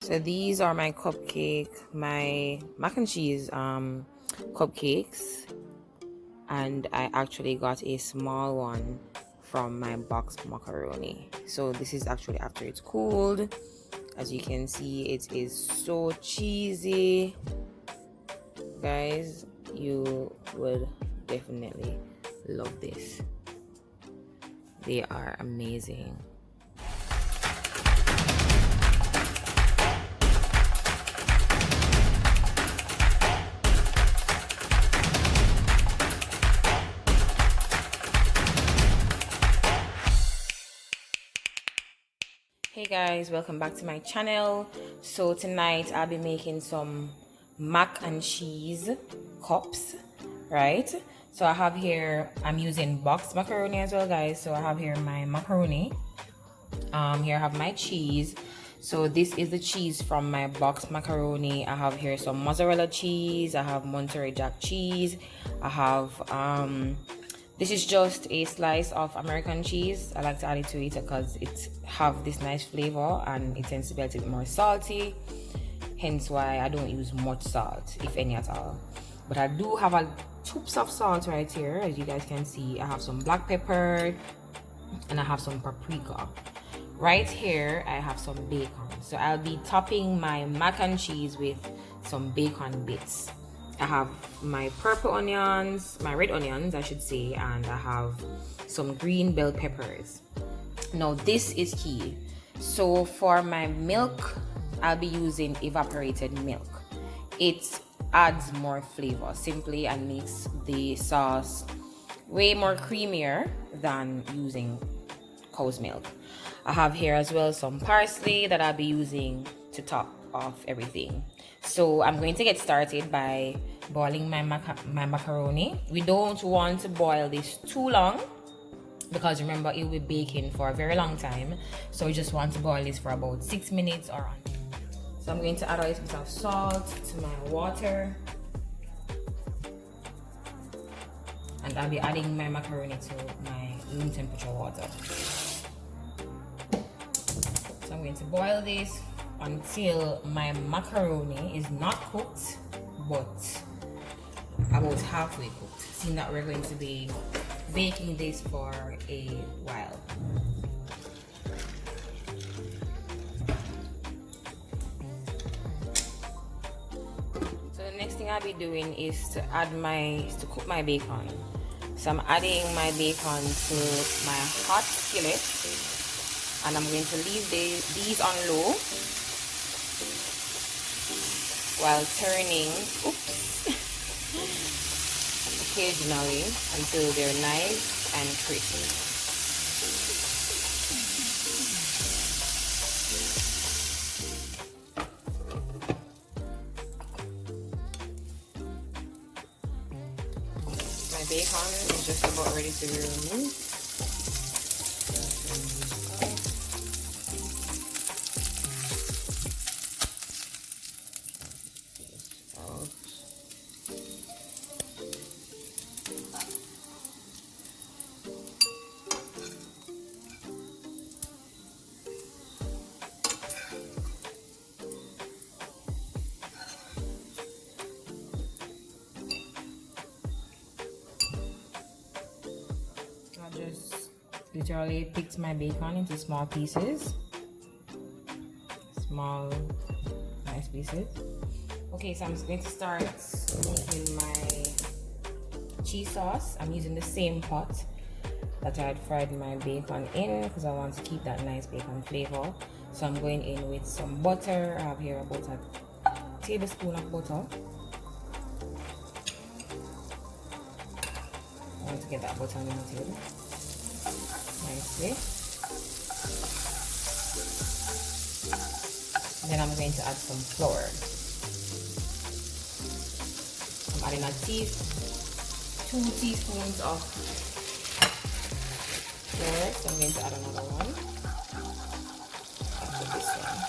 So these are my my mac and cheese cupcakes, and I actually got a small one from my boxed macaroni. So this is actually after it's cooled. As you can see, it is so cheesy. Guys, you would definitely love this. They are amazing. Hey guys, welcome back to my channel. So tonight I'll be making some mac and cheese cups, right? So I have here, I'm using boxed macaroni as well, guys. So I have here my macaroni. Here I have my cheese. So this is the cheese from my boxed macaroni. I have here some mozzarella cheese. I have Monterey Jack cheese. I have this is just a slice of American cheese. I like to add it to it because it have this nice flavor and it tends to be a little bit more salty. Hence why I don't use much salt, if any at all. But I do have a tubes of salt right here, as you guys can see. I have some black pepper and I have some paprika. Right here, I have some bacon. So I'll be topping my mac and cheese with some bacon bits. I have my purple onions, my red onions I should say, and I have some green bell peppers. Now this is key. So for my milk, I'll be using evaporated milk. It adds more flavor simply and makes the sauce way more creamier than using cow's milk. I have here as well some parsley that I'll be using to top off everything. So I'm going to get started by boiling my macaroni. We don't want to boil this too long because remember it will be baking for a very long time. So we just want to boil this for about 6 minutes or on. So I'm going to add a little bit of salt to my water. And I'll be adding my macaroni to my room temperature water. So I'm going to boil this until my macaroni is not cooked but about halfway cooked, seeing that we're going to be baking this for a while. So the next thing I'll be doing is to cook my bacon. So I'm adding my bacon to my hot skillet, and I'm going to leave these on low while turning occasionally until they're nice and crispy. My bacon is just about ready to be removed. I just literally picked my bacon into small pieces. Small, nice pieces. Okay, so I'm just going to start making my cheese sauce. I'm using the same pot that I had fried my bacon in because I want to keep that nice bacon flavor. So I'm going in with some butter. I have here about a tablespoon of butter. I want to get that butter on the table nicely. Then I'm going to add some flour. I'm adding 2 teaspoons of flour. So I'm going to add another one. After this one.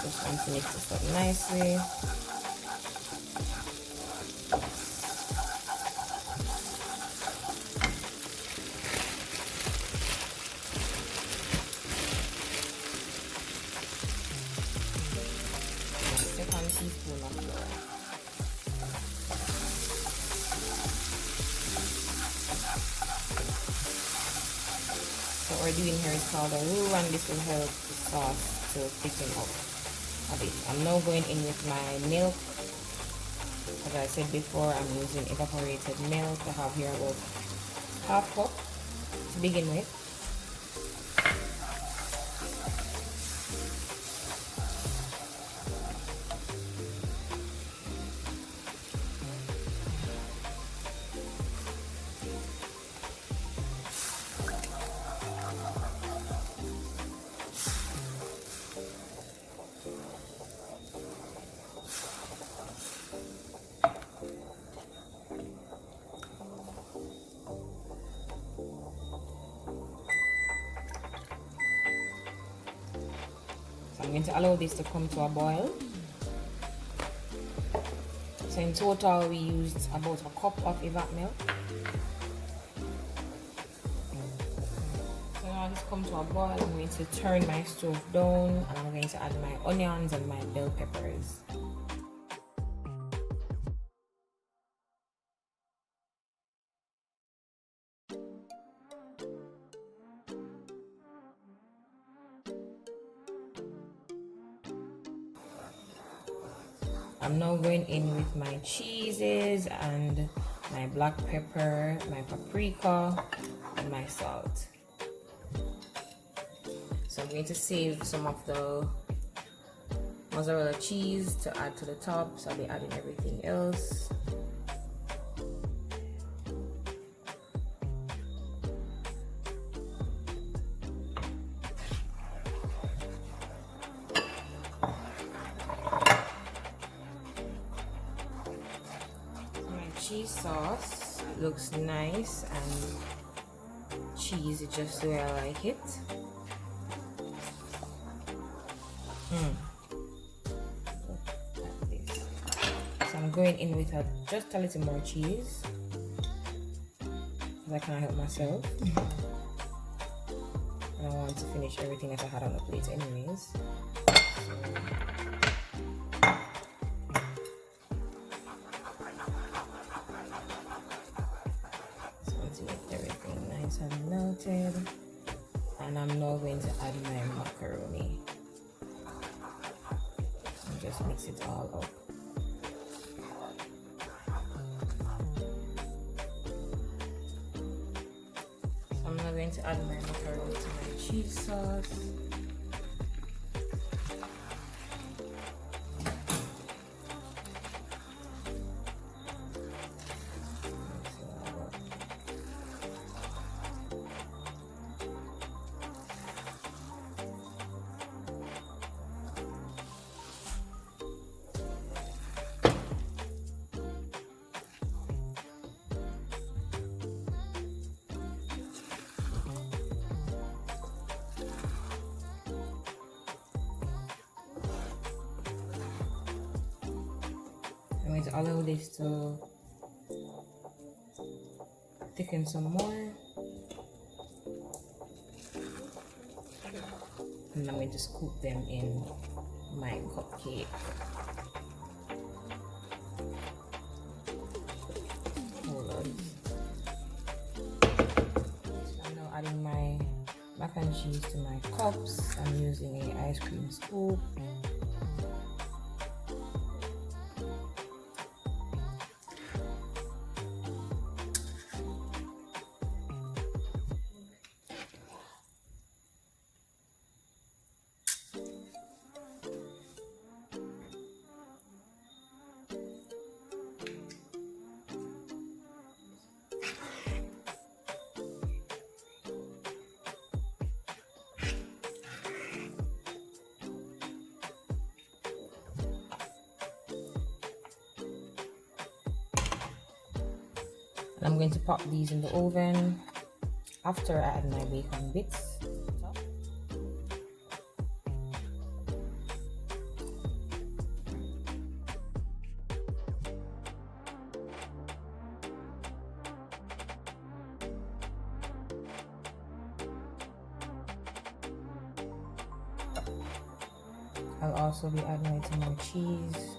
Just want to mix this up nicely. teaspoon of flour. So what we're doing here is called a roux, and this will help the sauce to thicken up a bit. I'm now going in with my milk. As I said before, I'm using evaporated milk. I have here about half cup to begin with. I'm going to allow this to come to a boil. So in total we used about a cup of evap milk. So now this come to a boil, I'm going to turn my stove down and I'm going to add my onions and my bell peppers. I'm now going in with my cheeses and my black pepper, my paprika, and my salt. So I'm going to save some of the mozzarella cheese to add to the top, so I'll be adding everything else. Cheese sauce looks nice and cheesy, just the way I like it. So I'm going in with just a little more cheese because I can't help myself. And I want to finish everything that I had on the plate anyways. And melted, and I'm now going to add my macaroni and just mix it all up. So I'm now going to add my macaroni to my cheese sauce. I'm going to allow this to thicken some more, and I'm going to scoop them in my cupcake. Hold on. So I'm now adding my mac and cheese to my cups. I'm using an ice cream scoop. And I'm going to pop these in the oven after I add my bacon bits. I'll also be adding a little more cheese.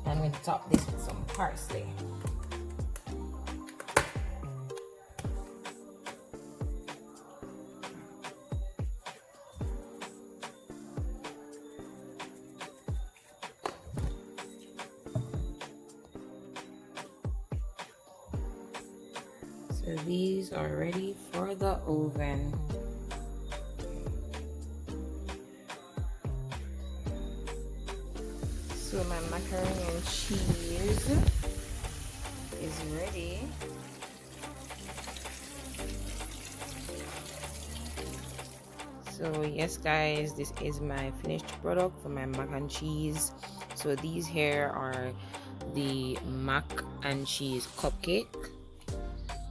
I'm going to top this with some parsley. So these are ready for the oven. So my macaroni and cheese is ready. So yes guys, this is my finished product for my mac and cheese. So these here are the mac and cheese cupcake,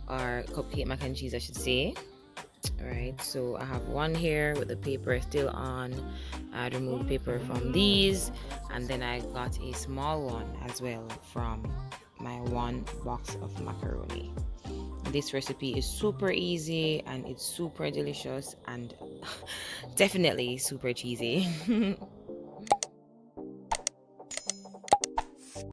or cupcake mac and cheese I should say. Alright, so I have one here with the paper still on. I removed paper from these, and then I got a small one as well from my one box of macaroni. This recipe is super easy and it's super delicious and definitely super cheesy.